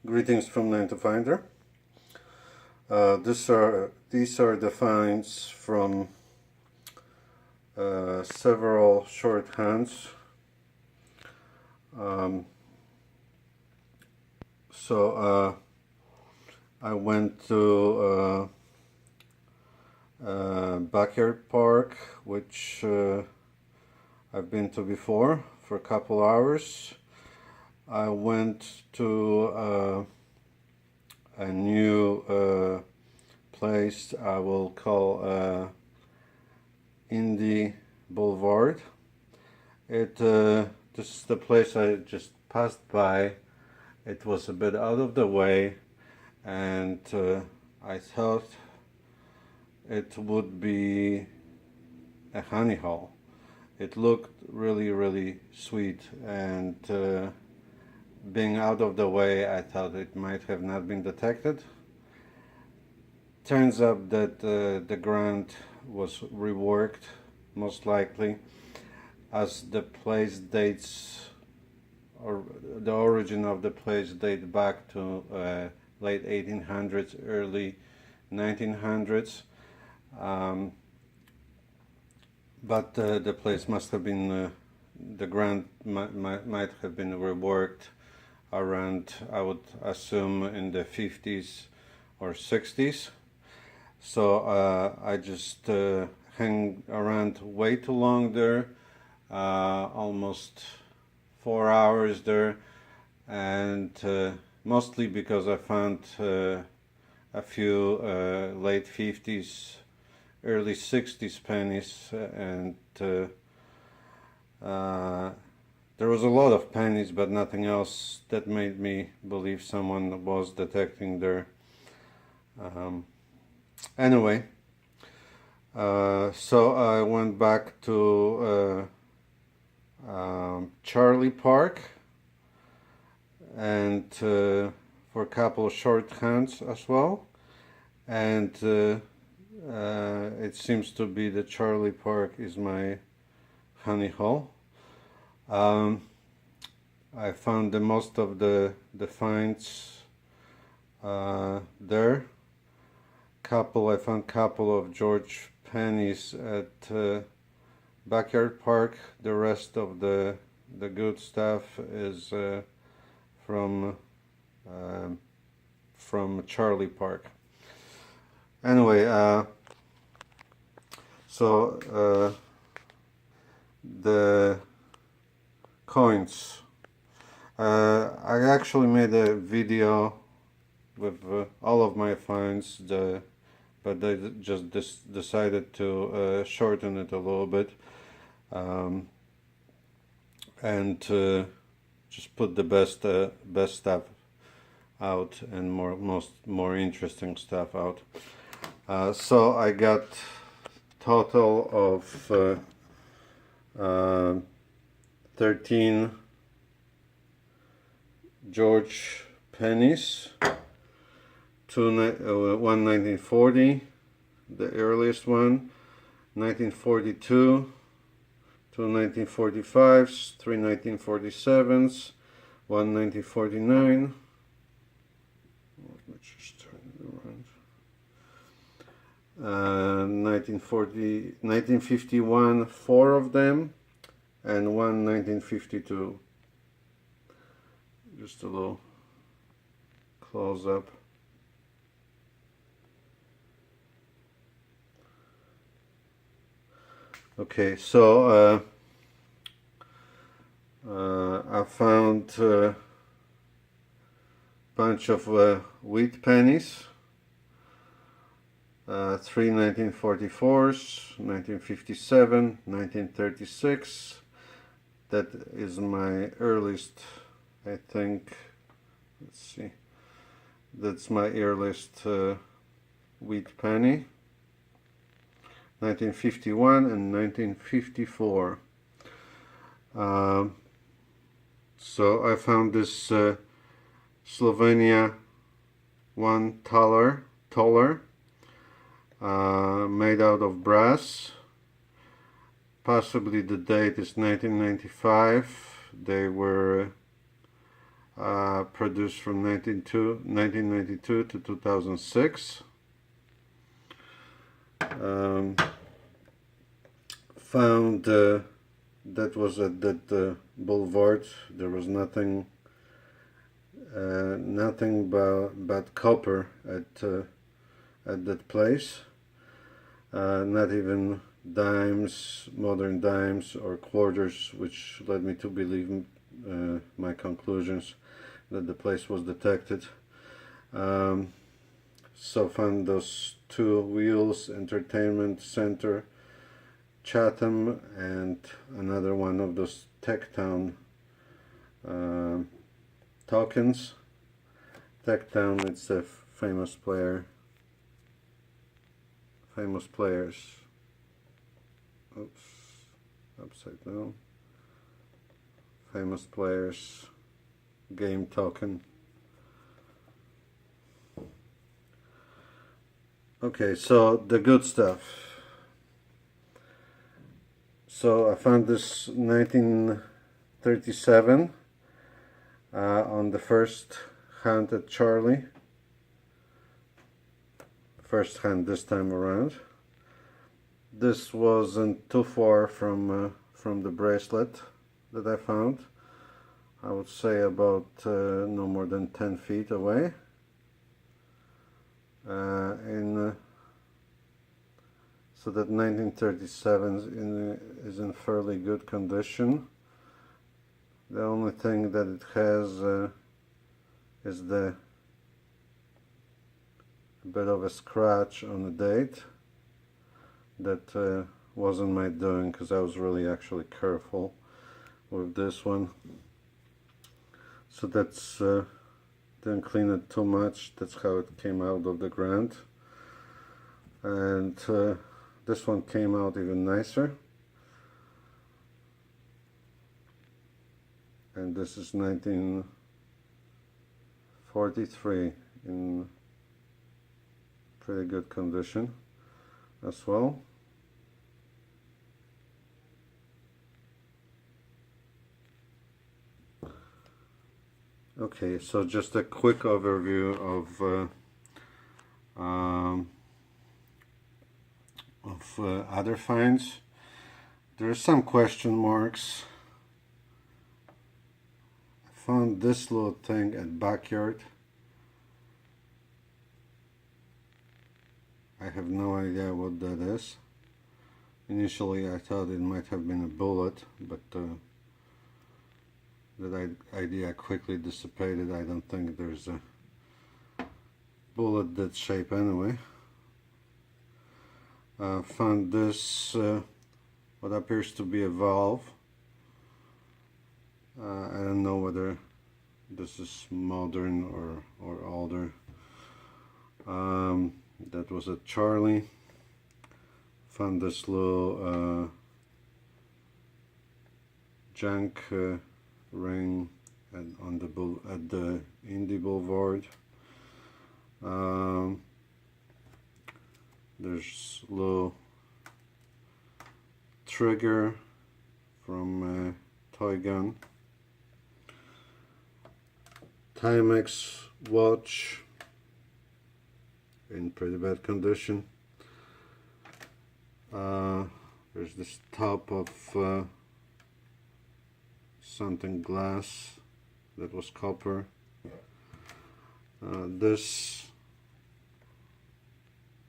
Greetings from 9 to Finder. These are the finds from several shorthands. I went to Backyard Park, which I've been to before for a couple hours. I went to a new place I will call Indie Boulevard. This is the place I just passed by. It was a bit out of the way, and I thought it would be a honey hole. It looked really sweet, and being out of the way, I thought it might have not been detected. Turns out that the ground was reworked, most likely, as the place dates, or the origin of the place dates back to late 1800s, early 1900s. But the place must have been, the ground might have been reworked around, I would assume, in the 50s or 60s. So I just hang around way too long there, almost 4 hours there, and mostly because I found a few late 50s, early 60s pennies, and there was a lot of pennies, but nothing else that made me believe someone was detecting there. Anyway, so I went back to Charlie Park, and for a couple of shorthands as well, and it seems to be that Charlie Park is my honey hole. I found the most of the finds there. I found a couple of George pennies at Backyard Park. The rest of the good stuff is from Charlie Park. Anyway, so the coins. I actually made a video with all of my finds, but I just decided to shorten it a little bit, and just put the best stuff out and more interesting stuff out. So I got total of 13 George pennies. One 1940, the earliest one, 1942, two 1945s, three 1947s, one 1949. Let's just turn it around. 1951, four of them, and one 1952. Just a little close up. Okay, so I found a bunch of wheat pennies, three 1944s, 1957, 1936. That is my earliest, I think. Let's see. That's my earliest wheat penny. 1951 and 1954. So I found this Slovenia one taler made out of brass. Possibly the date is 1995. They were produced from 1992 to 2006. Found that was at that boulevard. There was nothing but copper at that place. Not even dimes, modern dimes or quarters, which led me to believe my conclusions that the place was detected. So found those two wheels, entertainment center, Chatham, and another one of those Techtown tokens. Techtown, it's a famous players. Oops, upside down. Famous players game token. Okay, so the good stuff. So I found this 1937 on the first hand at Charlie. First hand this time around. This wasn't too far from the bracelet that I found. I would say about no more than 10 feet away. So that 1937 is in fairly good condition. The only thing that it has is a bit of a scratch on the date. That wasn't my doing, because I was really actually careful with this one. So that's didn't clean it too much. That's how it came out of the ground. And this one came out even nicer. And this is 1943 in pretty good condition as well. Okay, so just a quick overview of other finds. There are some question marks. I found this little thing at Backyard. I have no idea what that is. Initially I thought it might have been a bullet, but that idea quickly dissipated. I don't think there's a bullet that shape anyway. Found this, what appears to be a valve. I don't know whether this is modern or older. That was at Charlie. Found this little junk ring at the Indy Boulevard. There's a little trigger from a toy gun. Timex watch in pretty bad condition. There's this top of something glass that was copper. This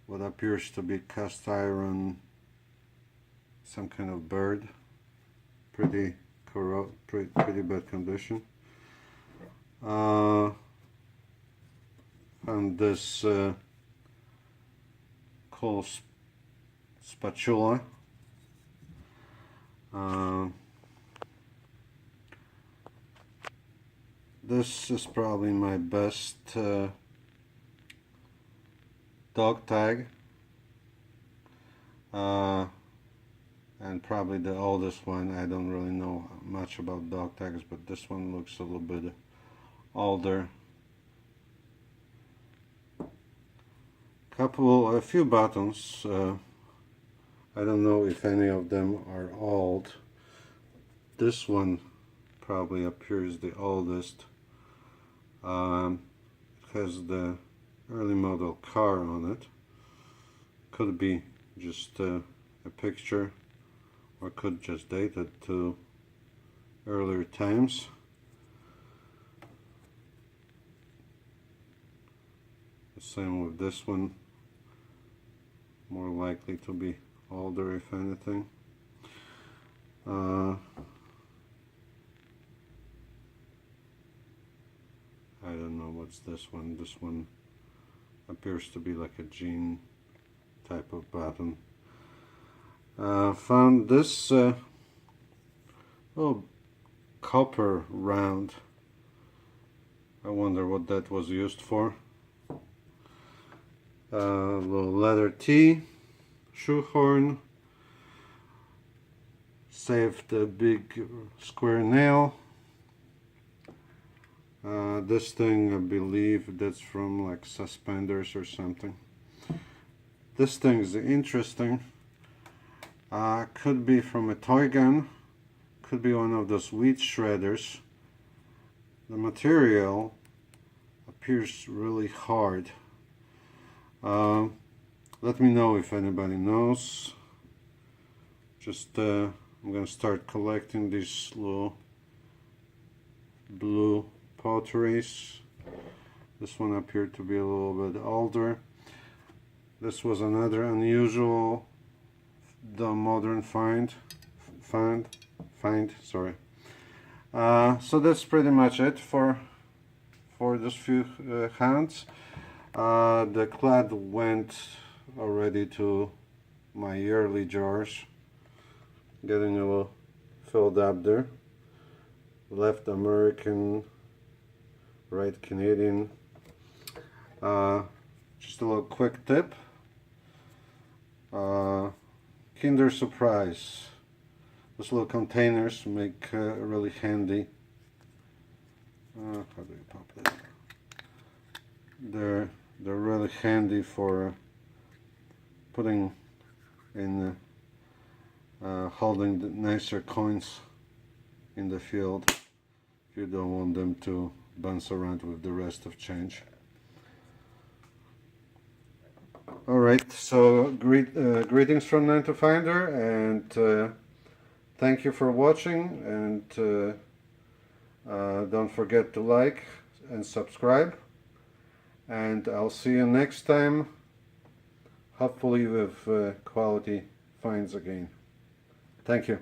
what appears to be cast iron, some kind of bird, pretty bad condition. And this cool spatula. This is probably my best dog tag, and probably the oldest one. I don't really know much about dog tags, but this one looks a little bit older. A few buttons. I don't know if any of them are old. This one probably appears the oldest. It has the early model car on it. Could be just a picture, or could just date it to earlier times. The same with this one, more likely to be older if anything. I don't know what's this one. This one appears to be like a jean type of button. Found this little copper round. I wonder what that was used for. Little leather T, shoehorn. Saved a big square nail. This thing, I believe that's from like suspenders or something. This thing is interesting. Could be from a toy gun. Could be one of those wheat shredders. The material appears really hard. Let me know if anybody knows. Just I'm gonna start collecting these little blue potteries. This one appeared to be a little bit older. This was another unusual, the modern find. Sorry. So that's pretty much it for these few hands. The clad went already to my yearly jars, getting a little filled up there. Left American, right Canadian. Just a little quick tip. Kinder Surprise. Those little containers make really handy. How do you pop that? They're really handy for putting in holding the nicer coins in the field if you don't want them to bounce around with the rest of change. Alright, so greetings from 9 to Finder, and thank you for watching, and don't forget to like and subscribe, and I'll see you next time, hopefully with quality finds again. Thank you.